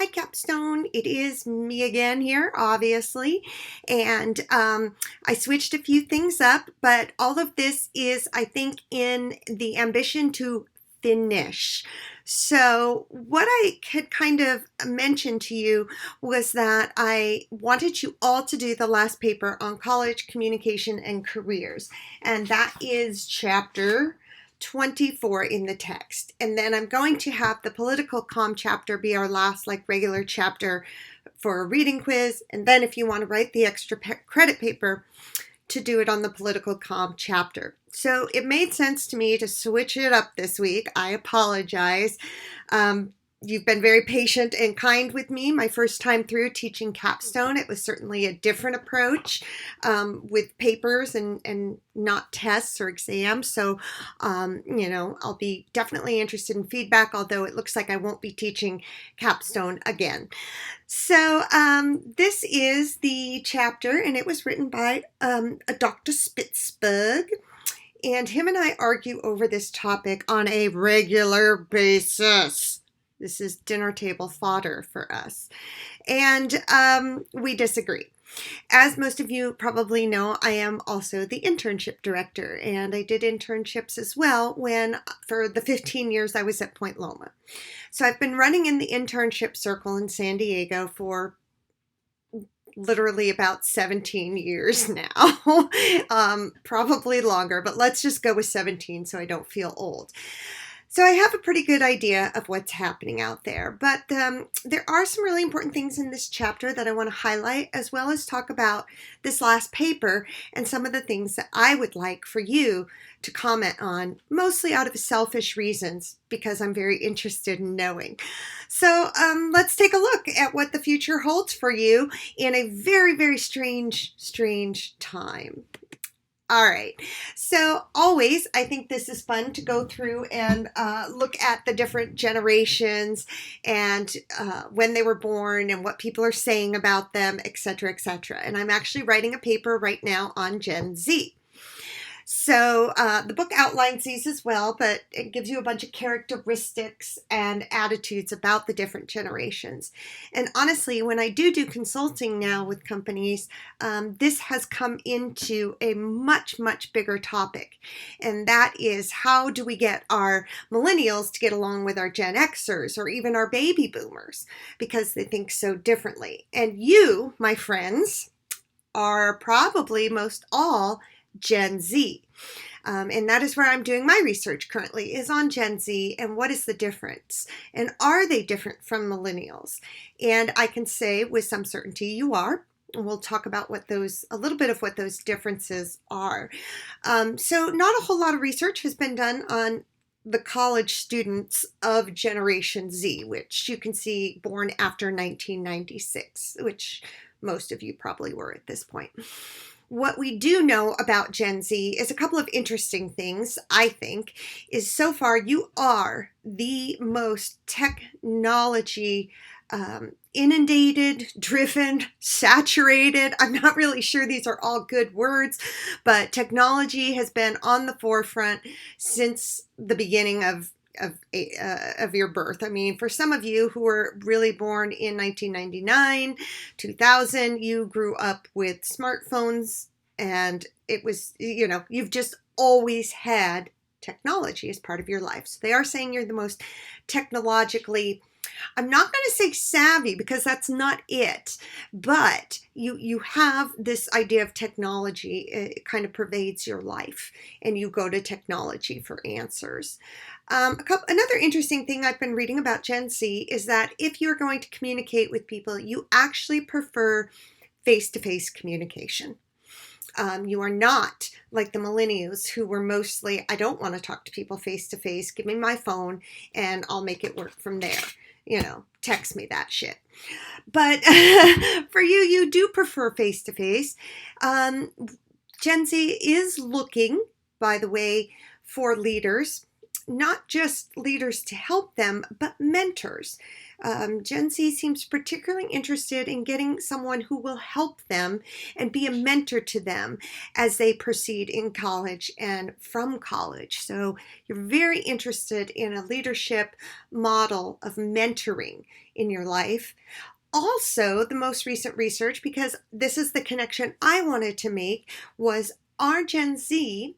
Hi, Capstone. It is me again here, obviously. And I switched a few things up, but all of this is, I think, in the ambition to finish. So, what I had kind of mentioned to you was that I wanted you all to do the last paper on college communication and careers, and that is chapter 24 in the text. And then I'm going to have the political comm chapter be our last regular chapter for a reading quiz. And then if you want to write the extra credit paper, to do it on the political comm chapter. So it made sense to me to switch it up this week. I apologize. You've been very patient and kind with me. My first time through teaching Capstone, it was certainly a different approach with papers and not tests or exams. So, I'll be definitely interested in feedback, although it looks like I won't be teaching Capstone again. So this is the chapter, and it was written by a Dr. Spitzberg. And him and I argue over this topic on a regular basis. This is dinner table fodder for us. And we disagree. As most of you probably know, I am also the internship director, and I did internships as well for the 15 years I was at Point Loma. So I've been running in the internship circle in San Diego for literally about 17 years now, probably longer, but let's just go with 17 so I don't feel old. So I have a pretty good idea of what's happening out there, but there are some really important things in this chapter that I want to highlight, as well as talk about this last paper and some of the things that I would like for you to comment on, mostly out of selfish reasons, because I'm very interested in knowing. So let's take a look at what the future holds for you in a very, very strange time. All right. So always, I think this is fun to go through and look at the different generations and when they were born and what people are saying about them, etc., etc. And I'm actually writing a paper right now on Gen Z. So the book outlines these as well, but it gives you a bunch of characteristics and attitudes about the different generations. And honestly, when I do consulting now with companies, this has come into a much, much bigger topic. And that is, how do we get our millennials to get along with our Gen Xers or even our baby boomers, because they think so differently. And you, my friends, are probably most all Gen Z. And that is where I'm doing my research currently, is on Gen Z and what is the difference. And are they different from millennials? And I can say with some certainty you are. And we'll talk about a little bit of what those differences are. So not a whole lot of research has been done on the college students of Generation Z, which you can see born after 1996, which most of you probably were at this point. What we do know about Gen Z is a couple of interesting things, I think, is so far you are the most technology inundated, driven, saturated. I'm not really sure these are all good words, but technology has been on the forefront since the beginning of your birth. I mean, for some of you who were really born in 1999, 2000, you grew up with smartphones, and it was, you've just always had technology as part of your life. So they are saying you're the most technologically, I'm not going to say savvy, because that's not it, but you have this idea of technology. It kind of pervades your life, and you go to technology for answers. Another interesting thing I've been reading about Gen Z is that if you're going to communicate with people, you actually prefer face-to-face communication. You are not like the millennials, who were mostly, I don't want to talk to people face-to-face, give me my phone and I'll make it work from there. Text me that shit. But for you do prefer face-to-face. Gen Z is looking, by the way, for leaders, not just leaders to help them, but mentors. Gen Z seems particularly interested in getting someone who will help them and be a mentor to them as they proceed in college and from college. So you're very interested in a leadership model of mentoring in your life. Also, the most recent research, because this is the connection I wanted to make, was our Gen Z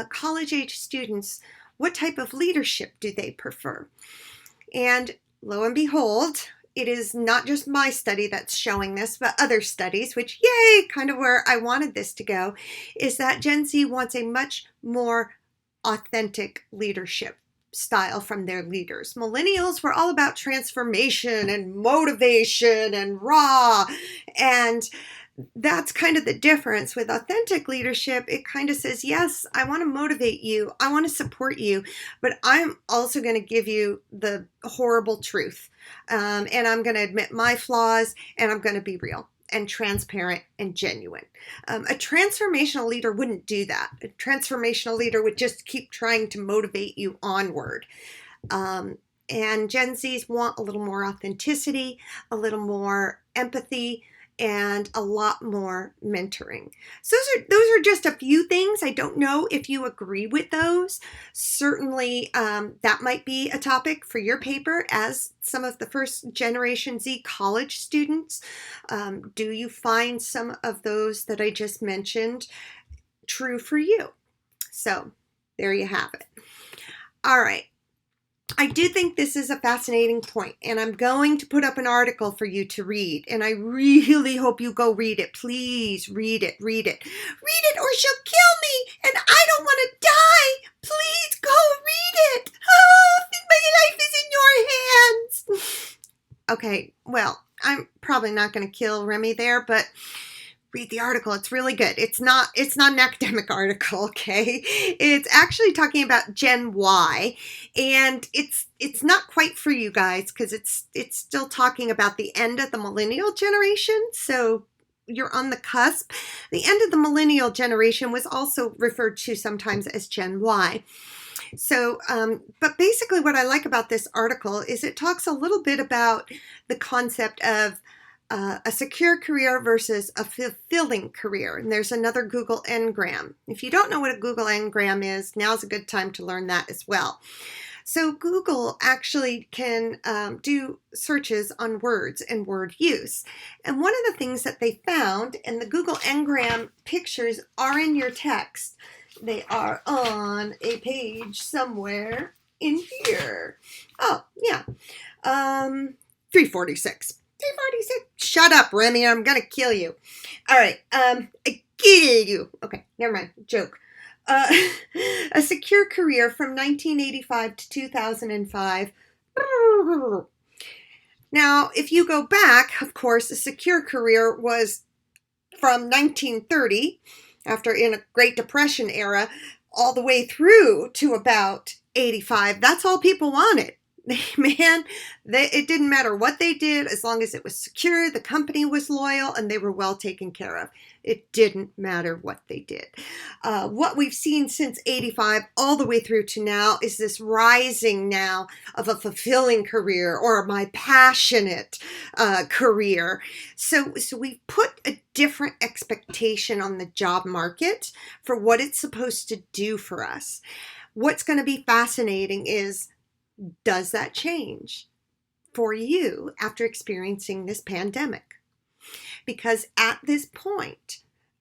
college age students, what type of leadership do they prefer? And lo and behold, it is not just my study that's showing this, but other studies, which, yay, kind of where I wanted this to go, is that Gen Z wants a much more authentic leadership style from their leaders. Millennials were all about transformation and motivation and raw, and that's kind of the difference with authentic leadership. It kind of says, yes, I want to motivate you, I want to support you, but I'm also going to give you the horrible truth, and I'm going to admit my flaws, and I'm going to be real and transparent and genuine. A transformational leader wouldn't do that. A transformational leader would just keep trying to motivate you onward. And Gen Zs want a little more authenticity, a little more empathy, and a lot more mentoring. So those are just a few things. I don't know if you agree with those. Certainly, that might be a topic for your paper as some of the first generation Z college students. Do you find some of those that I just mentioned true for you? So there you have it. All right. I do think this is a fascinating point, and I'm going to put up an article for you to read, and I really hope you go read it. Please read it, read it. Read it or she'll kill me, and I don't want to die. Please go read it. Oh, my life is in your hands. Okay, well, I'm probably not going to kill Remy there, but read the article. It's really good. It's not an academic article, okay? It's actually talking about Gen Y, and it's not quite for you guys because it's still talking about the end of the millennial generation. So you're on the cusp. The end of the millennial generation was also referred to sometimes as Gen Y. So, but basically what I like about this article is it talks a little bit about the concept of a secure career versus a fulfilling career. And there's another Google Ngram. If you don't know what a Google Ngram is, now's a good time to learn that as well. So Google actually can do searches on words and word use. And one of the things that they found, and the Google Ngram pictures are in your text, they are on a page somewhere in here. Oh, yeah. 346. 346. Shut up, Remy. I'm going to kill you. All right. I kill you. Okay, never mind. Joke. A secure career from 1985 to 2005. Now, if you go back, of course, a secure career was from 1930, after in a Great Depression era, all the way through to about 85. That's all people wanted. Man, it didn't matter what they did as long as it was secure, the company was loyal, and they were well taken care of. It didn't matter what they did. What we've seen since 85 all the way through to now is this rising now of a fulfilling career or my passionate career. So we put a different expectation on the job market for what it's supposed to do for us. What's going to be fascinating is, does that change for you after experiencing this pandemic? Because at this point,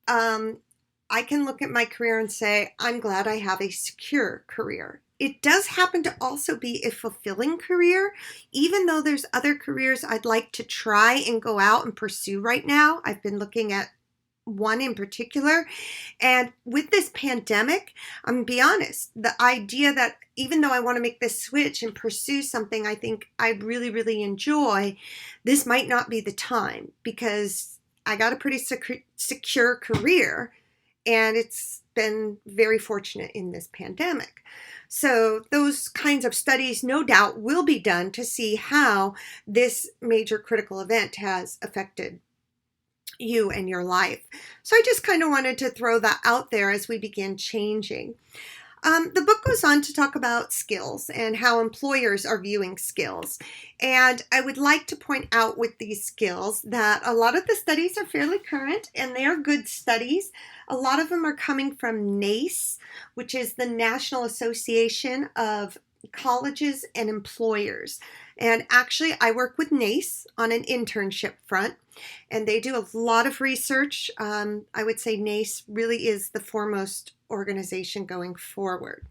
I can look at my career and say, I'm glad I have a secure career. It does happen to also be a fulfilling career, even though there's other careers I'd like to try and go out and pursue right now. I've been looking at one in particular. And with this pandemic, I'm going to be honest, the idea that even though I want to make this switch and pursue something I think I really, really enjoy, this might not be the time because I got a pretty secure career and it's been very fortunate in this pandemic. So those kinds of studies, no doubt, will be done to see how this major critical event has affected you and your life. So I just kind of wanted to throw that out there as we begin changing. The book goes on to talk about skills and how employers are viewing skills. And I would like to point out with these skills that a lot of the studies are fairly current and they are good studies. A lot of them are coming from NACE, which is the National Association of Colleges and Employers. And actually, I work with NACE on an internship front, and they do a lot of research. I would say NACE really is the foremost organization going forward.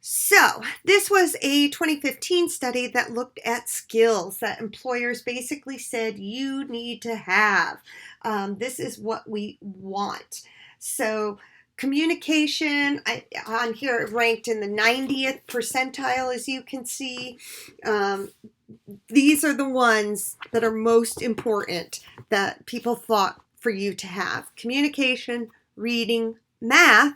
So, this was a 2015 study that looked at skills that employers basically said you need to have. This is what we want. So, communication on here ranked in the 90th percentile, as you can see. These are the ones that are most important that people thought for you to have: communication, reading, math,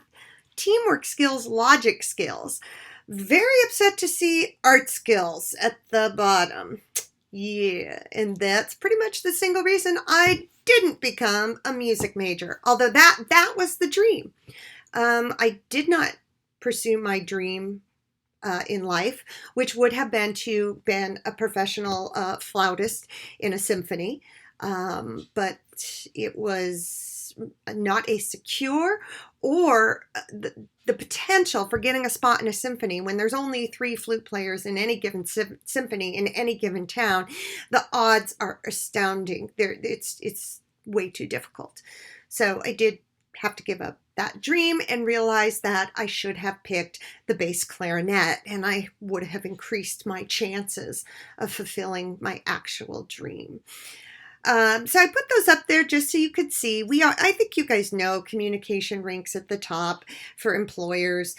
teamwork skills, logic skills. Very upset to see art skills at the bottom. Yeah, and that's pretty much the single reason I didn't become a music major, although that was the dream. I did not pursue my dream in life, which would have been to been a professional flautist in a symphony, but it was not a secure or the potential for getting a spot in a symphony when there's only 3 flute players in any given symphony in any given town. The odds are astounding. It's way too difficult. So I did have to give up that dream and realize that I should have picked the bass clarinet, and I would have increased my chances of fulfilling my actual dream. So I put those up there just so you could see. I think you guys know communication ranks at the top for employers.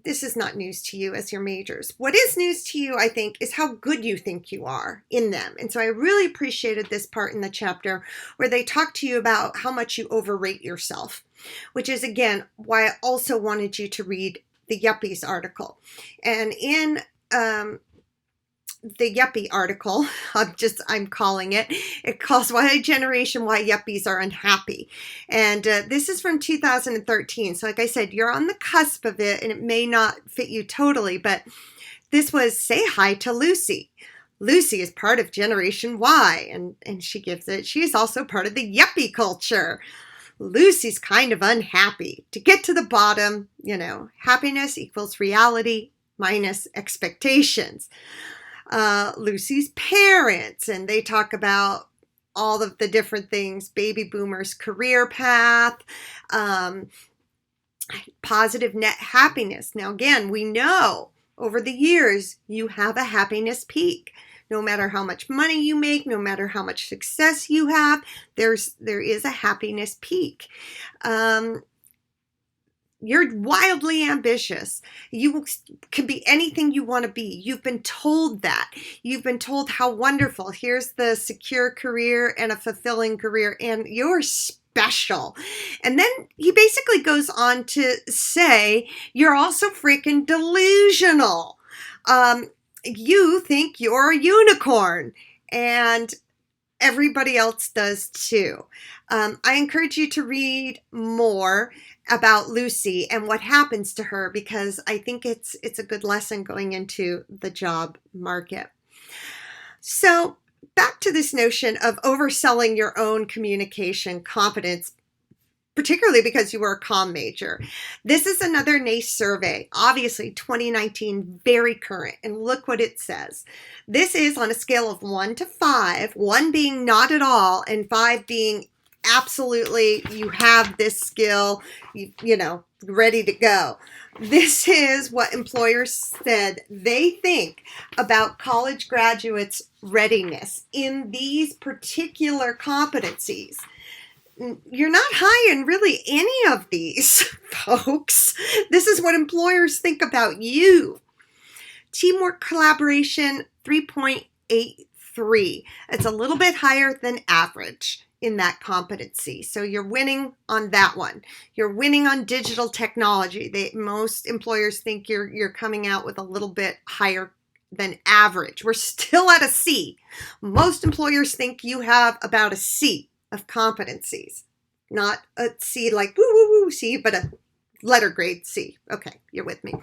This is not news to you as your majors. What is news to you, I think, is how good you think you are in them. And so I really appreciated this part in the chapter where they talk to you about how much you overrate yourself, which is, again, why I also wanted you to read the Yuppies article. And in the Yuppie article, I'm calling it calls Why Generation Why Yuppies Are Unhappy. And this is from 2013. So like I said, you're on the cusp of it and it may not fit you totally, but this was Say Hi to Lucy. Lucy is part of Generation Y, and she gives it. She is also part of the yuppie culture. Lucy's kind of unhappy. To get to the bottom, happiness equals reality minus expectations. Lucy's parents, and they talk about all of the different things: baby boomers' career path, positive net happiness. Now, again, we know over the years you have a happiness peak. No matter how much money you make, no matter how much success you have, there is a happiness peak. You're wildly ambitious. You can be anything you want to be. You've been told that. You've been told how wonderful. Here's the secure career and a fulfilling career, and you're special. And then he basically goes on to say, you're also freaking delusional. You think you're a unicorn, and everybody else does too. I encourage you to read more about Lucy and what happens to her, because I think it's a good lesson going into the job market. So back to this notion of overselling your own communication competence, particularly because you were a comm major. This is another NACE survey, obviously 2019, very current. And look what it says. This is on a scale of 1 to 5, 1 being not at all, and 5 being absolutely, you have this skill, ready to go. This is what employers said they think about college graduates' readiness in these particular competencies. You're not high in really any of these, folks. This is what employers think about you. Teamwork collaboration, 3.83. It's a little bit higher than average in that competency. So you're winning on that one. You're winning on digital technology. Most employers think you're coming out with a little bit higher than average. We're still at a C. Most employers think you have about a C of competencies. Not a C like woo woo woo C, but a letter grade C. Okay, you're with me.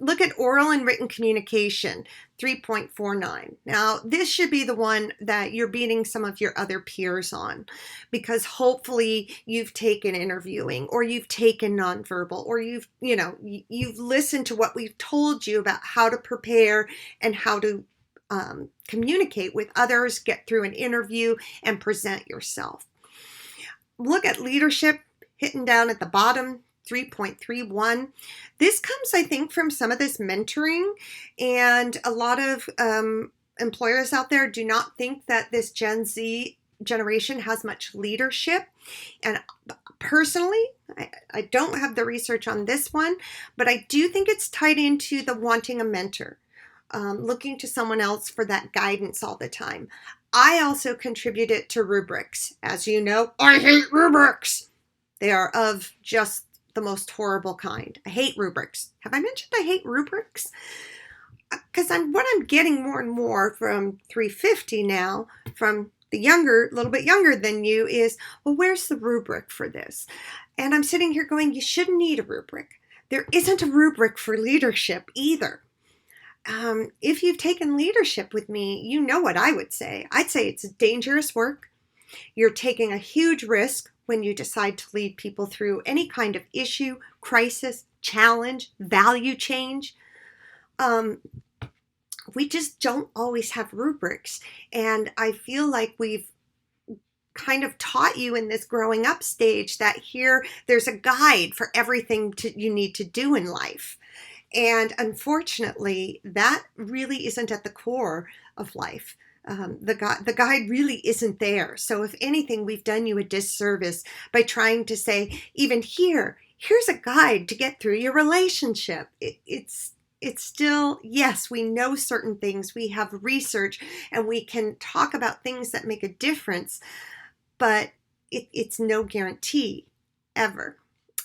Look at oral and written communication, 3.49. Now, this should be the one that you're beating some of your other peers on, because hopefully you've taken interviewing, or you've taken nonverbal, or you've listened to what we've told you about how to prepare and how to communicate with others, get through an interview, and present yourself. Look at leadership, hitting down at the bottom, 3.31. This comes, I think, from some of this mentoring, and a lot of employers out there do not think that this Gen Z generation has much leadership. And personally, I don't have the research on this one, but I do think it's tied into the wanting a mentor, looking to someone else for that guidance all the time. I also contributed to rubrics. As you know, I hate rubrics. They are of just the most horrible kind. I hate rubrics. Have I mentioned I hate rubrics? Because what I'm getting more and more from 350 now, from the little bit younger than you, is, well, where's the rubric for this? And I'm sitting here going, you shouldn't need a rubric. There isn't a rubric for leadership either. If you've taken leadership with me, you know what I would say. I'd say it's dangerous work. You're taking a huge risk when you decide to lead people through any kind of issue, crisis, challenge, value change. We just don't always have rubrics. And I feel like we've kind of taught you in this growing up stage that here there's a guide for everything you need to do in life. And unfortunately, that really isn't at the core of life. The guide really isn't there. So if anything, we've done you a disservice by trying to say, even here's a guide to get through your relationship. It's still, yes, we know certain things. We have research and we can talk about things that make a difference, but it's no guarantee ever.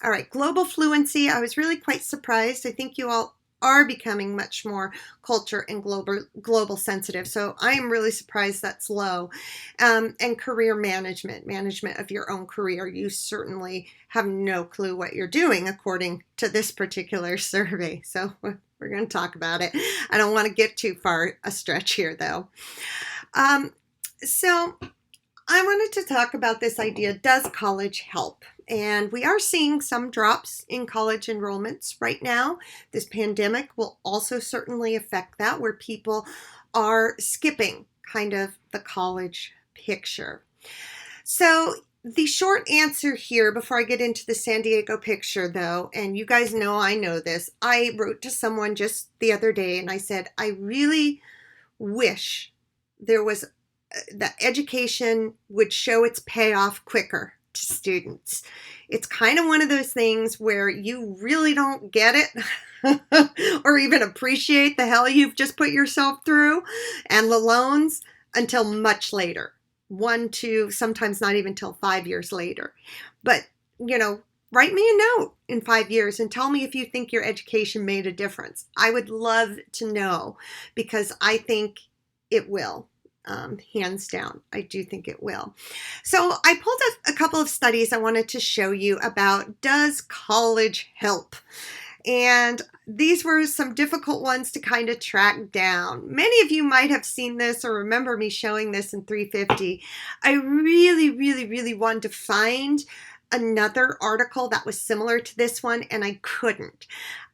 All right, global fluency. I was really quite surprised. I think you all are becoming much more culture and global sensitive. So I am really surprised that's low. And career management of your own career. You certainly have no clue what you're doing according to this particular survey. So we're going to talk about it. I don't want to get too far a stretch here though. So I wanted to talk about this idea, does college help? And we are seeing some drops in college enrollments right now. This pandemic will also certainly affect that, where people are skipping kind of the college picture. So the short answer here, before I get into the San Diego picture though, and you guys know I know this, I wrote to someone just the other day and I said, I really wish there was that education would show its payoff quicker to students. It's kind of one of those things where you really don't get it or even appreciate the hell you've just put yourself through and the loans until much later. 1, 2, sometimes not even till 5 years later. But, write me a note in 5 years and tell me if you think your education made a difference. I would love to know, because I think it will. Hands down, I do think it will. So I pulled a couple of studies I wanted to show you about, does college help? And these were some difficult ones to kind of track down. Many of you might have seen this or remember me showing this in 350. I really, really, really wanted to find another article that was similar to this one, and I couldn't.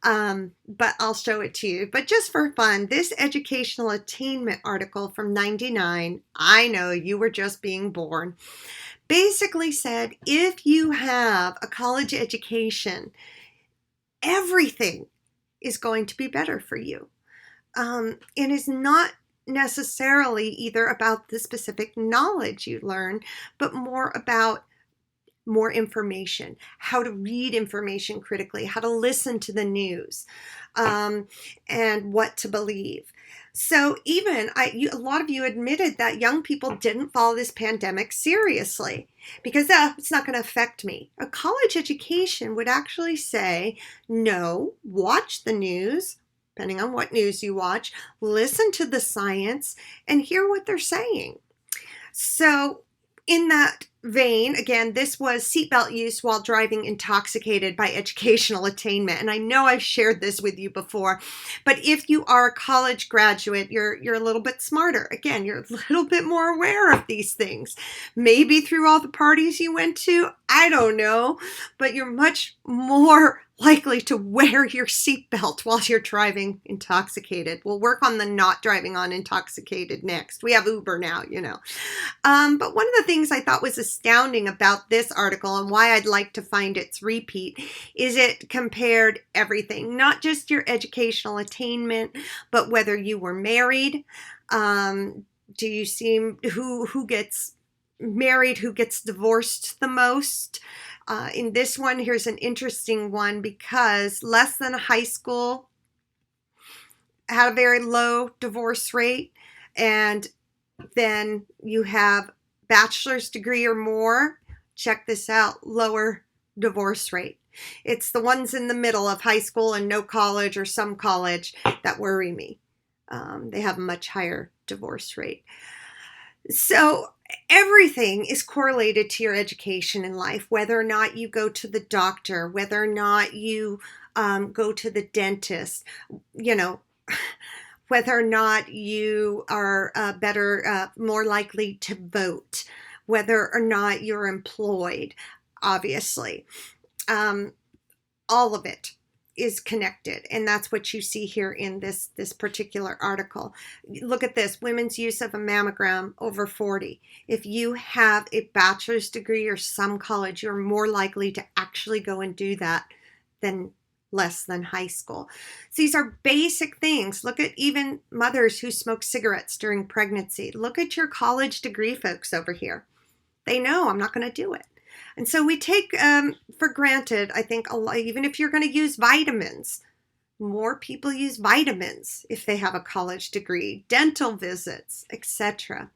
But I'll show it to you. But just for fun, this educational attainment article from '99, I know you were just being born, basically said if you have a college education, everything is going to be better for you. It is not necessarily either about the specific knowledge you learn, but more about more information, how to read information critically, how to listen to the news, and what to believe. So even a lot of you admitted that young people didn't follow this pandemic seriously because it's not going to affect me. A college education would actually say, no, watch the news, depending on what news you watch, listen to the science, and hear what they're saying. So in that vein, again, this was seatbelt use while driving intoxicated by educational attainment. And I know I've shared this with you before, but if you are a college graduate, you're a little bit smarter. Again, you're a little bit more aware of these things. Maybe through all the parties you went to, I don't know, but you're much more likely to wear your seatbelt while you're driving intoxicated. We'll work on the not driving on intoxicated next. We have Uber now, you know. But one of the things I thought was astounding about this article and why I'd like to find its repeat is it compared everything, not just your educational attainment, but whether you were married. Do you see who gets married, who gets divorced the most? In this one, here's an interesting one because less than high school had a very low divorce rate, and then you have bachelor's degree or more. Check this out, lower divorce rate. It's the ones in the middle of high school and no college or some college that worry me. They have a much higher divorce rate. So everything is correlated to your education in life, whether or not you go to the doctor, whether or not you go to the dentist, you know, whether or not you are more likely to vote, whether or not you're employed, obviously. All of it is connected, and that's what you see here in this particular article. Look at this, women's use of a mammogram over 40. If you have a bachelor's degree or some college, you're more likely to actually go and do that than less than high school. So these are basic things. Look at even mothers who smoke cigarettes during pregnancy. Look at your college degree folks over here. They know I'm not going to do it. And so we take for granted, I think, a lot, even if you're going to use vitamins, more people use vitamins if they have a college degree, dental visits, etc.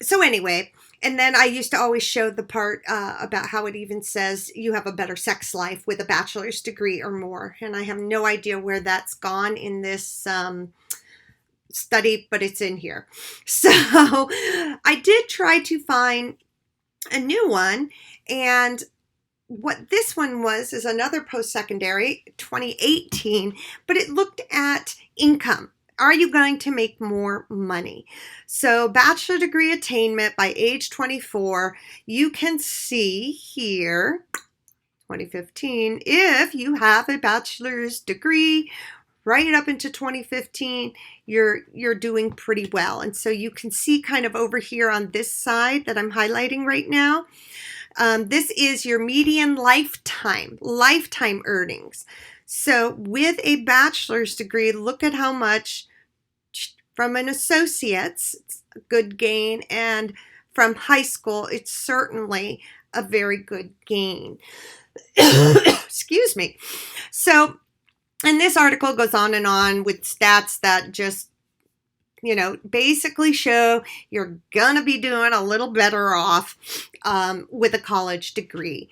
So anyway, and then I used to always show the part about how it even says you have a better sex life with a bachelor's degree or more. And I have no idea where that's gone in this study, but it's in here. So I did try to find a new one, and what this one was is another post-secondary, 2018, but it looked at income. Are you going to make more money? So bachelor degree attainment by age 24, you can see here, 2015, if you have a bachelor's degree right up into 2015, you're doing pretty well. And so you can see kind of over here on this side that I'm highlighting right now, this is your median lifetime earnings. So with a bachelor's degree, look at how much from an associate's, it's a good gain, and from high school, it's certainly a very good gain. Excuse me. So, and this article goes on and on with stats that just, you know, basically show you're gonna be doing a little better off with a college degree.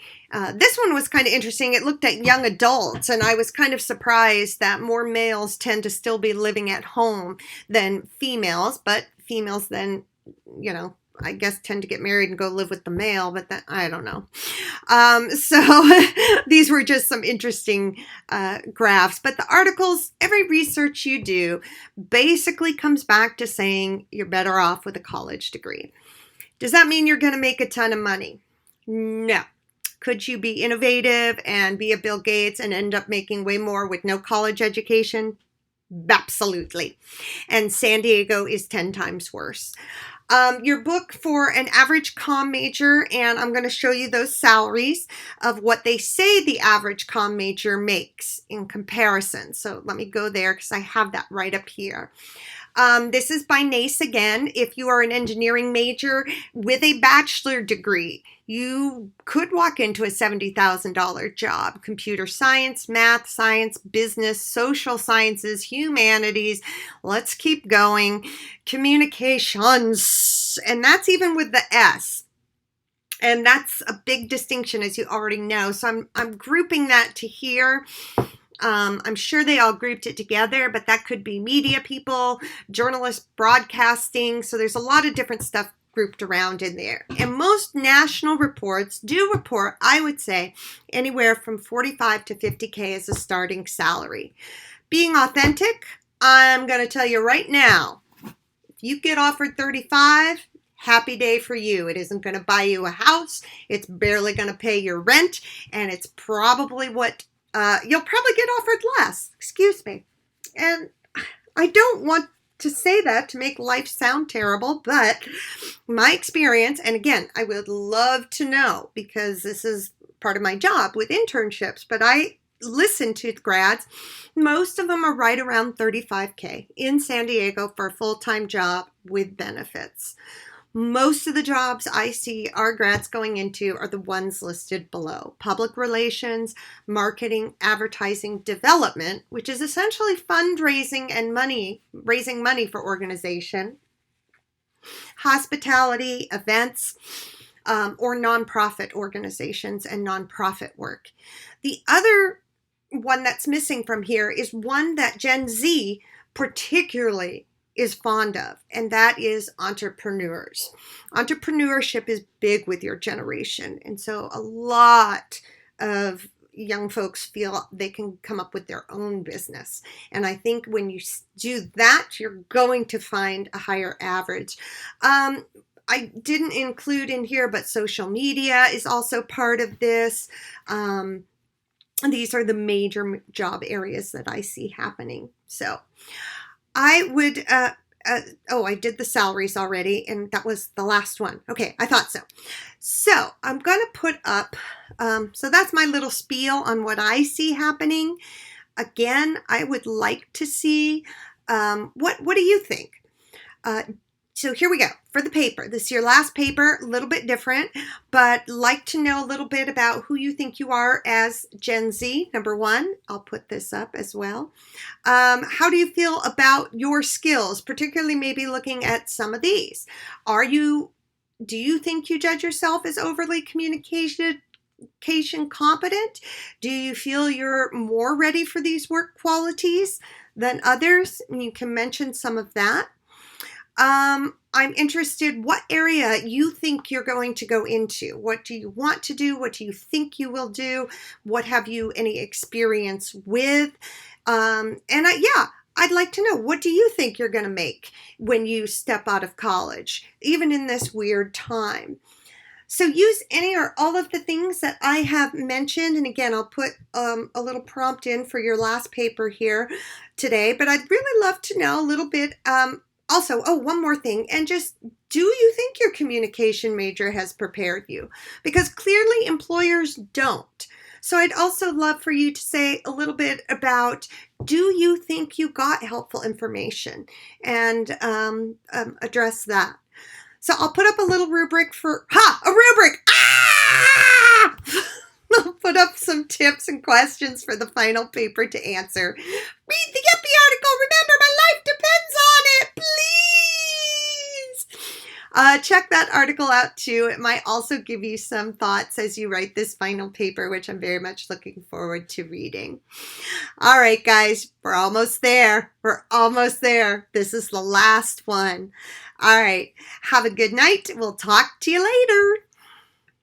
This one was kind of interesting. It looked at young adults, and I was kind of surprised that more males tend to still be living at home than females, but females then, you know, I guess tend to get married and go live with the male, but that, I don't know. So these were just some interesting graphs, but the articles, every research you do basically comes back to saying you're better off with a college degree. Does that mean you're going to make a ton of money? No. Could you be innovative and be a Bill Gates and end up making way more with no college education? Absolutely. And San Diego is 10 times worse. Your book for an average comm major, and I'm going to show you those salaries of what they say the average comm major makes in comparison. So let me go there because I have that right up here. This is by NACE again. If you are an engineering major with a bachelor degree, you could walk into a $70,000 job. Computer science, math, science, business, social sciences, humanities. Let's keep going. Communications. And that's even with the S. And that's a big distinction, as you already know. So I'm grouping that to here. I'm sure they all grouped it together, but that could be media people, journalists, broadcasting. So there's a lot of different stuff grouped around in there. And most national reports do report, I would say, anywhere from 45 to 50K as a starting salary. Being authentic, I'm going to tell you right now, if you get offered 35, happy day for you. It isn't going to buy you a house. It's barely going to pay your rent. And it's probably what you'll probably get offered less. Excuse me. And I don't want to say that to make life sound terrible, but my experience, and again, I would love to know because this is part of my job with internships, but I listen to grads. Most of them are right around 35K in San Diego for a full-time job with benefits. Most of the jobs I see our grads going into are the ones listed below. Public relations, marketing, advertising, development, which is essentially fundraising and raising money for organization, hospitality, events, or nonprofit organizations and nonprofit work. The other one that's missing from here is one that Gen Z particularly is fond of, and that is entrepreneurs. Entrepreneurship is big with your generation, and so a lot of young folks feel they can come up with their own business. And I think when you do that, you're going to find a higher average. I didn't include in here, but social media is also part of this. These are the major job areas that I see happening. So I would, I did the salaries already, and that was the last one. Okay, I thought so. So I'm going to put up, so that's my little spiel on what I see happening. Again, I would like to see, what do you think? So here we go for the paper. This is your last paper, a little bit different, but like to know a little bit about who you think you are as Gen Z. Number one, I'll put this up as well. How do you feel about your skills, particularly maybe looking at some of these? Do you think you judge yourself as overly communication competent? Do you feel you're more ready for these work qualities than others? You can mention some of that. I'm interested what area you think you're going to go into. What do you want to do? What do you think you will do? What have you any experience with? I'd like to know, what do you think you're going to make when you step out of college, even in this weird time? So use any or all of the things that I have mentioned. And again, I'll put a little prompt in for your last paper here today. But I'd really love to know a little bit. Also, one more thing. And just, do you think your communication major has prepared you? Because clearly employers don't. So I'd also love for you to say a little bit about, do you think you got helpful information? And address that. So I'll put up a little rubric a rubric! Ah! I'll put up some tips and questions for the final paper to answer. Read the Yuppie article. Remember, my life depends on it. Please! Check that article out too. It might also give you some thoughts as you write this final paper, which I'm very much looking forward to reading. All right, guys, we're almost there. We're almost there. This is the last one. All right. Have a good night. We'll talk to you later.